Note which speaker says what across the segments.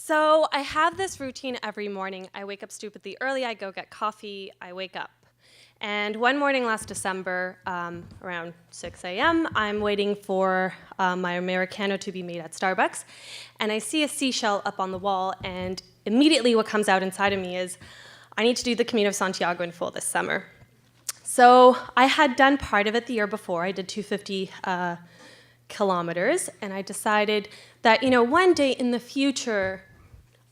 Speaker 1: So I have this routine every morning. I wake up stupidly early, I go get coffee, I wake up. And one morning last December, around 6 a.m., I'm waiting for my Americano to be made at Starbucks, and I see a seashell up on the wall, and immediately what comes out inside of me is, I need to do the Camino of Santiago in full this summer. So I had done part of it the year before. I did 250 kilometers, and I decided that, one day in the future,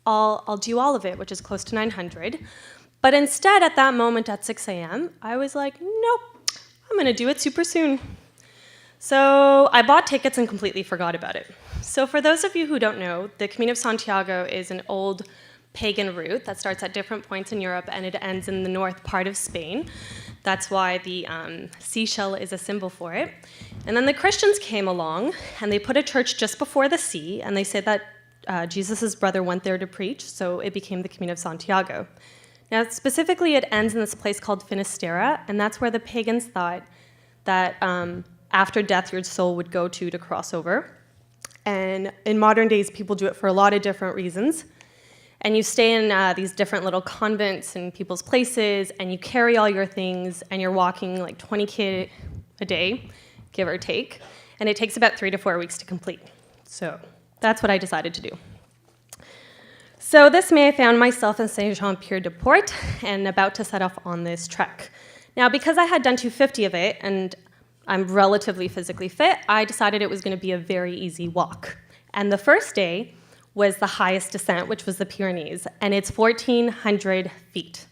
Speaker 1: I'll do all of it, which is close to 900. But instead, at that moment at 6 a.m., I was like, nope, I'm going to do it super soon. So I bought tickets and completely forgot about it. So for those of you who don't know, the Camino of Santiago is an old pagan route that starts at different points in Europe, and it ends in the north part of Spain. That's why the seashell is a symbol for it. And then the Christians came along, and they put a church just before the sea, and they said that Jesus' brother went there to preach, so it became the Camino of Santiago. Now, specifically, it ends in this place called Finisterre, and that's where the pagans thought that after death, your soul would go to cross over. And in modern days, people do it for a lot of different reasons. And you stay in these different little convents and people's places, and you carry all your things, and you're walking like 20K a day, give or take. And it takes about 3 to 4 weeks to complete. So that's what I decided to do. So this May, I found myself in Saint-Jean-Pied-de-Port and about to set off on this trek. Now, because I had done 250 of it, and I'm relatively physically fit, I decided it was going to be a very easy walk. And the first day was the highest descent, which was the Pyrenees, and it's 1,400 feet.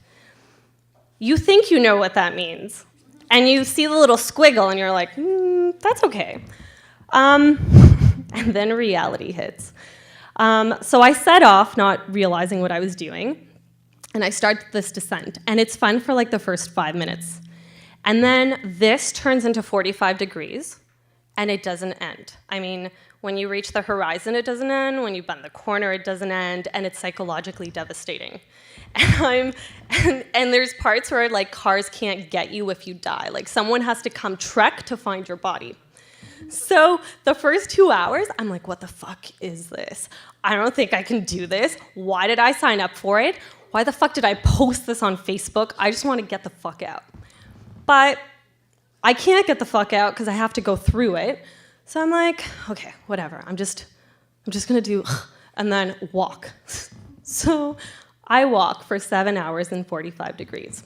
Speaker 1: You think you know what that means, and you see the little squiggle, and you're like, that's okay. And then reality hits. So I set off, not realizing what I was doing, and I start this descent. And it's fun for like the first 5 minutes. And then this turns into 45 degrees, and it doesn't end. I mean, when you reach the horizon, it doesn't end. When you bend the corner, it doesn't end, and it's psychologically devastating. And there's parts where like cars can't get you if you die. Like someone has to come trek to find your body. So the first 2 hours, I'm like, what the fuck is this? I don't think I can do this. Why did I sign up for it? Why the fuck did I post this on Facebook? I just want to get the fuck out. But I can't get the fuck out because I have to go through it. So I'm like, okay, whatever. I'm just gonna do, and then walk. So I walk for 7 hours and 45 degrees.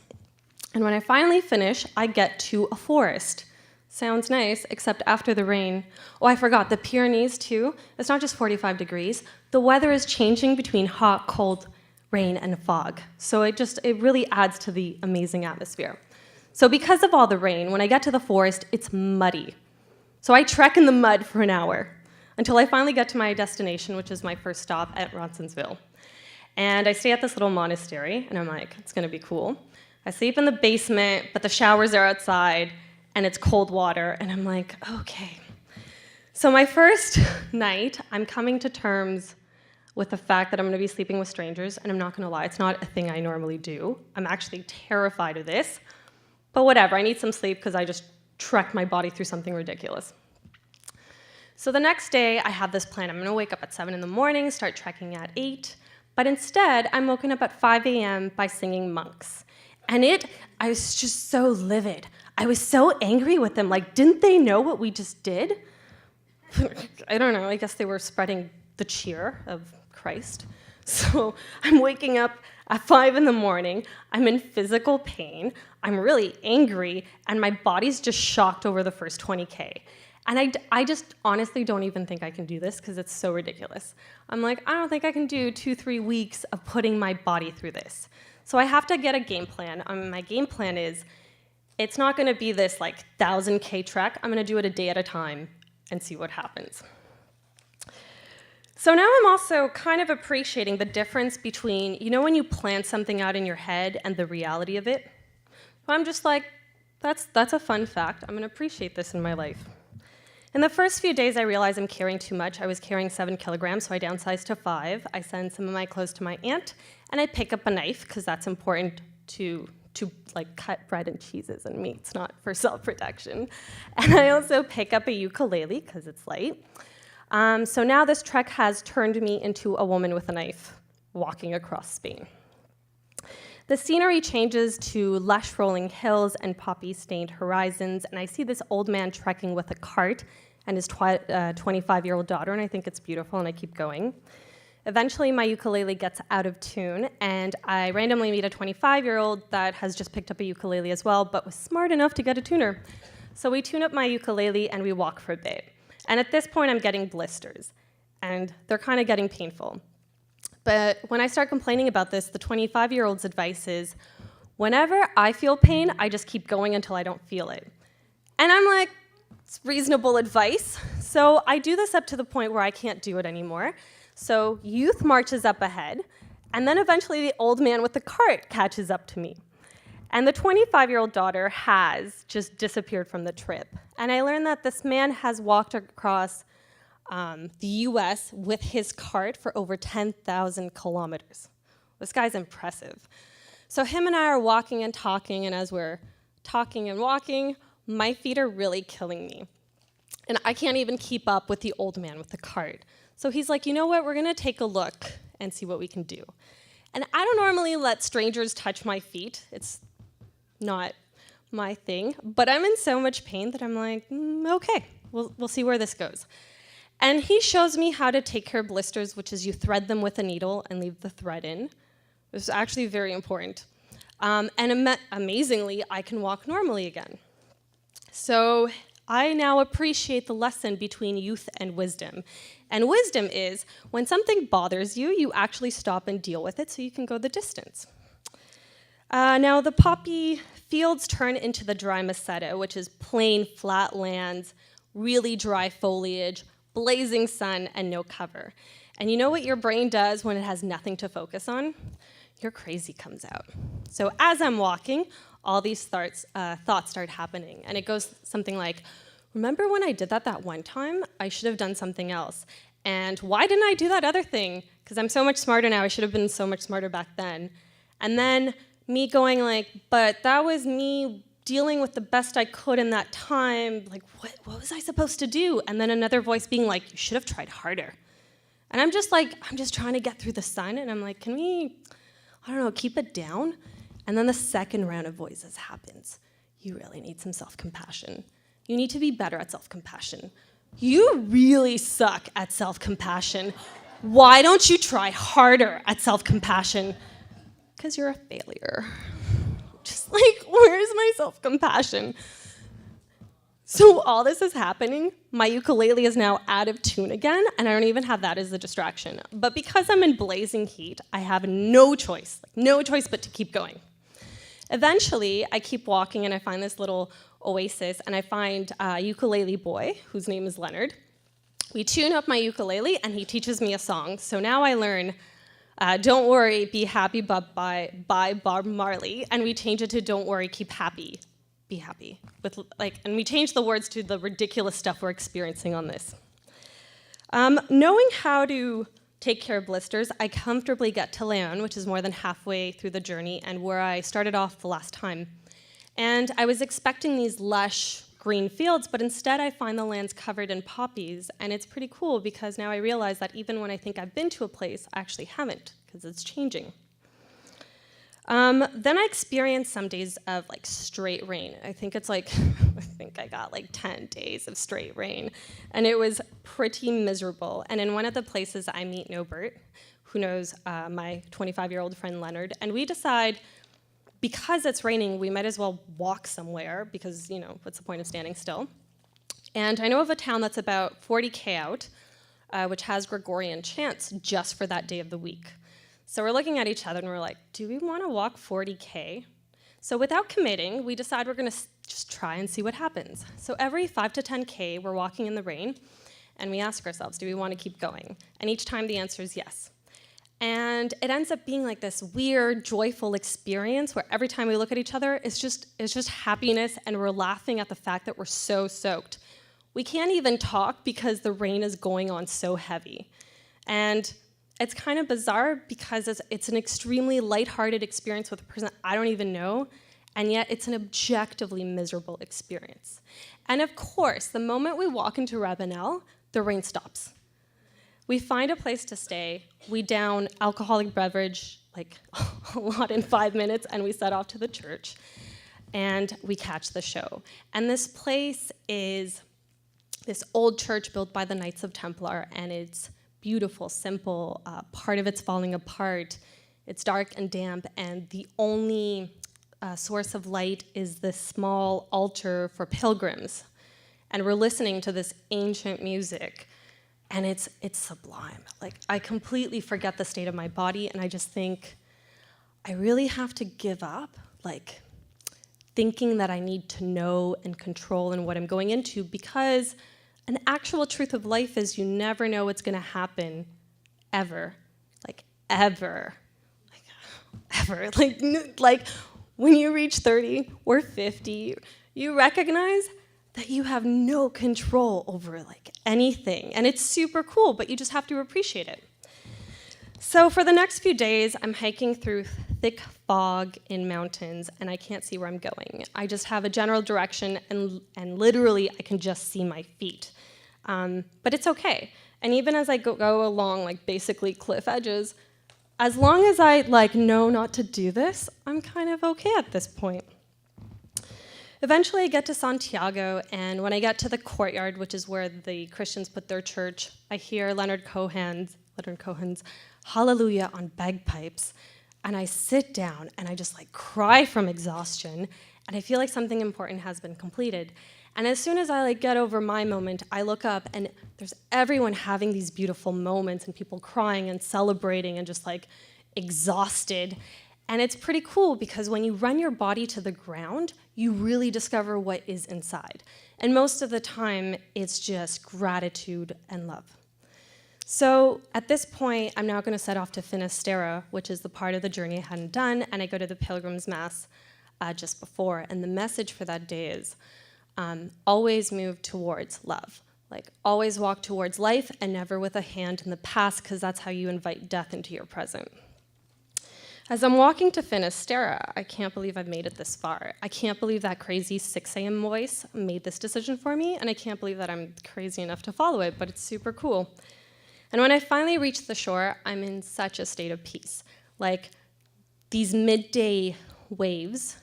Speaker 1: And when I finally finish, I get to a forest. Sounds nice, except after the rain. Oh, I forgot, the Pyrenees too. It's not just 45 degrees. The weather is changing between hot, cold, rain, and fog. So it really adds to the amazing atmosphere. So because of all the rain, when I get to the forest, it's muddy. So I trek in the mud for an hour until I finally get to my destination, which is my first stop at Ronsonsville. And I stay at this little monastery, and I'm like, it's gonna be cool. I sleep in the basement, but the showers are outside, and it's cold water, and I'm like, okay. So my first night, I'm coming to terms with the fact that I'm gonna be sleeping with strangers, and I'm not gonna lie, it's not a thing I normally do. I'm actually terrified of this, but whatever, I need some sleep because I just trekked my body through something ridiculous. So the next day, I have this plan. I'm gonna wake up at 7 in the morning, start trekking at 8, but instead, I'm woken up at 5 a.m. by singing monks. And I was just so livid. I was so angry with them. Like, didn't they know what we just did? I don't know. I guess they were spreading the cheer of Christ. So I'm waking up at 5 in the morning. I'm in physical pain. I'm really angry. And my body's just shocked over the first 20K. And I just honestly don't even think I can do this because it's so ridiculous. I'm like, I don't think I can do 2-3 weeks of putting my body through this. So I have to get a game plan. My game plan is, it's not going to be this like 1,000K trek. I'm going to do it a day at a time and see what happens. So now I'm also kind of appreciating the difference between, when you plan something out in your head and the reality of it. So I'm just like, that's a fun fact. I'm going to appreciate this in my life. In the first few days, I realized I'm carrying too much. I was carrying 7 kilograms, so I downsized to 5. I send some of my clothes to my aunt, and I pick up a knife, because that's important to like cut bread and cheeses and meats, not for self-protection. And I also pick up a ukulele, because it's light. So now this trek has turned me into a woman with a knife walking across Spain. The scenery changes to lush rolling hills and poppy-stained horizons, and I see this old man trekking with a cart and his 25-year-old daughter, and I think it's beautiful, and I keep going. Eventually, my ukulele gets out of tune, and I randomly meet a 25-year-old that has just picked up a ukulele as well, but was smart enough to get a tuner. So we tune up my ukulele, and we walk for a bit. And at this point, I'm getting blisters, and they're kind of getting painful. But when I start complaining about this, the 25-year-old's advice is, whenever I feel pain, I just keep going until I don't feel it. And I'm like, it's reasonable advice. So I do this up to the point where I can't do it anymore. So youth marches up ahead, and then eventually the old man with the cart catches up to me. And the 25-year-old daughter has just disappeared from the trip. And I learned that this man has walked across the US with his cart for over 10,000 kilometers. This guy's impressive. So him and I are walking and talking, and as we're talking and walking, my feet are really killing me. And I can't even keep up with the old man with the cart. So he's like, you know what, we're gonna take a look and see what we can do. And I don't normally let strangers touch my feet. It's not my thing, but I'm in so much pain that I'm like, okay, we'll see where this goes. And he shows me how to take care of blisters, which is you thread them with a needle and leave the thread in. This is actually very important. And amazingly, I can walk normally again. So I now appreciate the lesson between youth and wisdom. And wisdom is, when something bothers you, you actually stop and deal with it so you can go the distance. Now the poppy fields turn into the dry meseta, which is plain, flat lands, really dry foliage, blazing sun, and no cover. And you know what your brain does when it has nothing to focus on? Your crazy comes out. So as I'm walking, all these thoughts start happening. And it goes something like, remember when I did that one time? I should have done something else. And why didn't I do that other thing? Because I'm so much smarter now. I should have been so much smarter back then. And then me going like, but that was me dealing with the best I could in that time. Like, what was I supposed to do? And then another voice being like, you should have tried harder. And I'm just trying to get through the sun. And I'm like, can we, I don't know, keep it down? And then the second round of voices happens. You really need some self-compassion. You need to be better at self-compassion. You really suck at self-compassion. Why don't you try harder at self-compassion? Because you're a failure. Just like, where's my self-compassion? So all this is happening. My ukulele is now out of tune again, and I don't even have that as a distraction. But because I'm in blazing heat, I have no choice but to keep going. Eventually, I keep walking, and I find this little oasis, and I find a ukulele boy, whose name is Leonard. We tune up my ukulele, and he teaches me a song. So now I learn Don't Worry, Be Happy by Bob Marley, and we change it to Don't Worry, Keep Happy, Be Happy. And we change the words to the ridiculous stuff we're experiencing on this. Knowing how to take care of blisters, I comfortably get to Leon, which is more than halfway through the journey, and where I started off the last time. And I was expecting these lush green fields, but instead I find the lands covered in poppies, and it's pretty cool because now I realize that even when I think I've been to a place, I actually haven't, because it's changing. Then I experienced some days of straight rain. I think I got 10 days of straight rain, and it was pretty miserable. And in one of the places I meet Nobert, who knows my 25-year-old friend Leonard, and we decide, because it's raining, we might as well walk somewhere because, what's the point of standing still? And I know of a town that's about 40K out, which has Gregorian chants just for that day of the week. So we're looking at each other and we're like, do we want to walk 40K? So without committing, we decide we're going to just try and see what happens. So every 5 to 10K, we're walking in the rain, and we ask ourselves, do we want to keep going? And each time the answer is yes. And it ends up being like this weird, joyful experience where every time we look at each other, it's just happiness, and we're laughing at the fact that we're so soaked. We can't even talk because the rain is going on so heavy. And it's kind of bizarre because it's an extremely lighthearted experience with a person I don't even know, and yet it's an objectively miserable experience. And of course, the moment we walk into Ravenel, the rain stops. We find a place to stay, we down alcoholic beverage, like a lot in 5 minutes, and we set off to the church, and we catch the show. And this place is this old church built by the Knights of Templar, and it's beautiful, simple. Part of it's falling apart. It's dark and damp, and the only source of light is this small altar for pilgrims. And we're listening to this ancient music, and it's sublime. Like, I completely forget the state of my body, and I just think, I really have to give up, like, thinking that I need to know and control in what I'm going into, because an actual truth of life is you never know what's gonna happen, ever. Like, ever. Like, ever. Like, when you reach 30 or 50, you recognize that you have no control over like anything. And it's super cool, but you just have to appreciate it. So for the next few days, I'm hiking through thick fog in mountains, and I can't see where I'm going. I just have a general direction, and literally I can just see my feet. But it's okay. And even as I go along like basically cliff edges, as long as I like know not to do this, I'm kind of okay at this point. Eventually I get to Santiago, and when I get to the courtyard, which is where the Christians put their church, I hear Leonard Cohen's Hallelujah on bagpipes, and I sit down and I just like cry from exhaustion, and I feel like something important has been completed. And as soon as I like get over my moment, I look up and there's everyone having these beautiful moments and people crying and celebrating and just like exhausted. And it's pretty cool because when you run your body to the ground, you really discover what is inside. And most of the time, it's just gratitude and love. So at this point, I'm now going to set off to Finisterre, which is the part of the journey I hadn't done, and I go to the Pilgrim's Mass just before. And the message for that day is, always move towards love. Like, always walk towards life and never with a hand in the past, because that's how you invite death into your present. As I'm walking to Finisterre, I can't believe I've made it this far. I can't believe that crazy 6 a.m. voice made this decision for me, and I can't believe that I'm crazy enough to follow it, but it's super cool. And when I finally reach the shore, I'm in such a state of peace. Like, these midday waves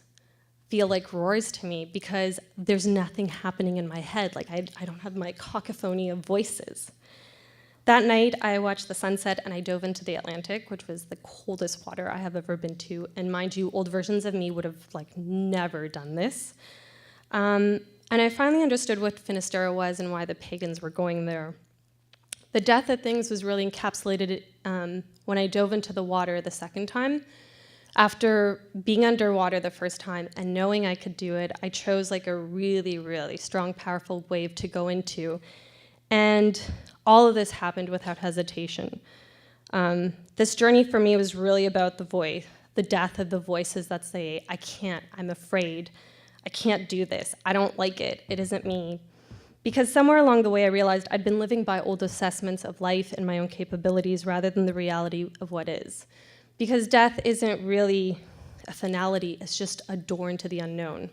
Speaker 1: feel like roars to me because there's nothing happening in my head. Like, I don't have my cacophony of voices. That night, I watched the sunset and I dove into the Atlantic, which was the coldest water I have ever been to. And mind you, old versions of me would have like never done this. And I finally understood what Finisterre was and why the pagans were going there. The death of things was really encapsulated when I dove into the water the second time. After being underwater the first time and knowing I could do it, I chose like a really, really strong, powerful wave to go into. And all of this happened without hesitation. This journey for me was really about the death of the voices that say, I can't, I'm afraid, I can't do this, I don't like it, it isn't me. Because somewhere along the way I realized I'd been living by old assessments of life and my own capabilities rather than the reality of what is. Because death isn't really a finality, it's just a door into the unknown.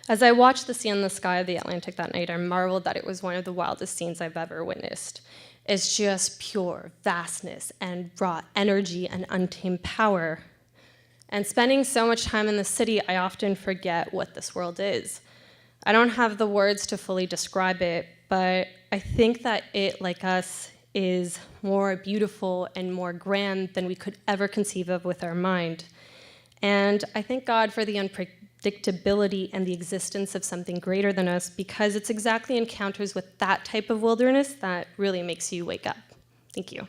Speaker 1: As I watched the sea and the sky of the Atlantic that night, I marveled that it was one of the wildest scenes I've ever witnessed. It's just pure vastness and raw energy and untamed power. And spending so much time in the city, I often forget what this world is. I don't have the words to fully describe it, but I think that it, like us, is more beautiful and more grand than we could ever conceive of with our mind. And I thank God for the unpredictability and the existence of something greater than us, because it's exactly encounters with that type of wilderness that really makes you wake up. Thank you.